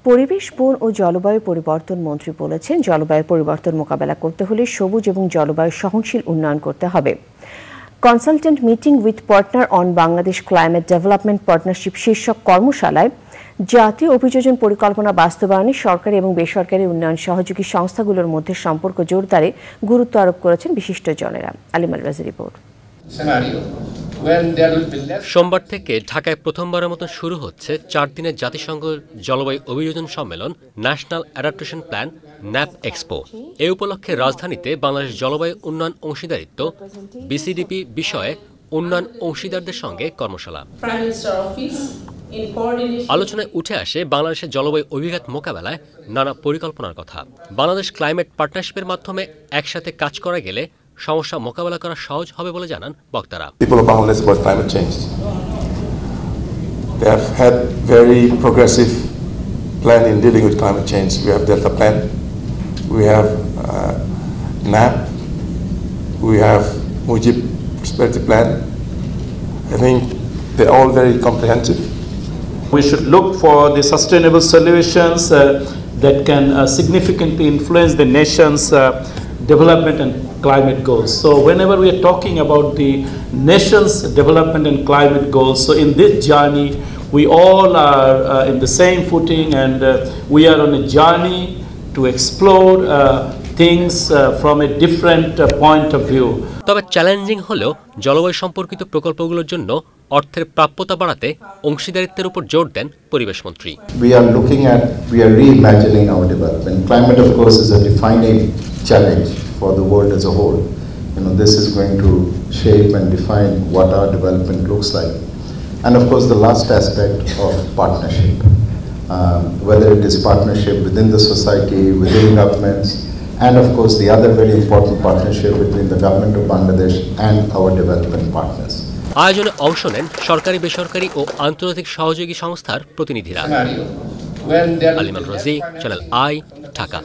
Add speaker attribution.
Speaker 1: পরিবেশ, বন ও জলবায়ু পরিবর্তন মন্ত্রী বলেছেন, জলবায়ু পরিবর্তন মোকাবেলা করতে হলে সবুজ এবং জলবায়ু সহনশীল উন্নয়ন করতে হবে। Consultant meeting with partner on Bangladesh climate development partnership শীর্ষক কর্মশালায় জাতীয় অভিযোজন পরিকল্পনা বাস্তবায়নে সরকারি এবং বেসরকারি উন্নয়ন সহযোগী সংস্থাগুলোর মধ্যে সম্পর্ক জোরদারে গুরুত্ব আরোপ করেছেন বিশিষ্টজনেরা। আলিমাল রাজি রিপোর্ট।
Speaker 2: সোমবার থেকে ঢাকায় প্রথমবারের মতো শুরু হচ্ছে 4 দিনের জাতিসংঘ জলবায়ু অভিযোজন সম্মেলন national adaptation plan NAP expo. এ উপলক্ষে রাজধানীতে বাংলাদেশ জলবায়ু উন্নয়ন অংশীদারিত্ব বিসিডিপি বিষয়ে উন্নয়ন অংশীদারদের সঙ্গে কর্মশালা। আলোচনায় উঠে আসে বাংলাদেশের জলবায়ু অভিঘাত মোকাবেলায় নানা পরিকল্পনার কথা। বাংলাদেশ ক্লাইমেট পার্টনারশিপের মাধ্যমে একসাথে কাজ করা গেলে সমস্যা মোকাবেলা করা সহজ হবে বলে জানান বক্তারা।
Speaker 3: People of Bangladesh about climate change. They have had very progressive plan in dealing with climate change. We have Delta Plan, we have NAP, we have Mujib Prosperity Plan. I think they're all very comprehensive.
Speaker 4: We should look for the sustainable solutions that can significantly influence the nation's development and climate goals. So whenever we are talking about the nation's development and climate goals, so in this journey we all are in the same footing, and we are on a journey to explore things from a different point of view.
Speaker 2: তবে challenging হলেও জলবায়ু সম্পর্কিত প্রকল্পগুলোর জন্য অর্থের প্রাপ্যতা বাড়াতে অংশীদারিত্বের উপর জোর দেন পরিবেশ মন্ত্রী।
Speaker 5: We are reimagining our development. Climate, of course, is a defining challenge for the world as a whole. This is going to shape and define what our development looks like. And of course, the last aspect of partnership, whether it is partnership within the society, within governments, and of course the other very important partnership between the government of Bangladesh and our development partners.
Speaker 2: আয়োজনে অংশ নেন সরকারি, বেসরকারি ও আন্তর্জাতিক সহযোগী সংস্থার প্রতিনিধিরা। আলিমাল রাজি, চ্যানেল আই, ঢাকা।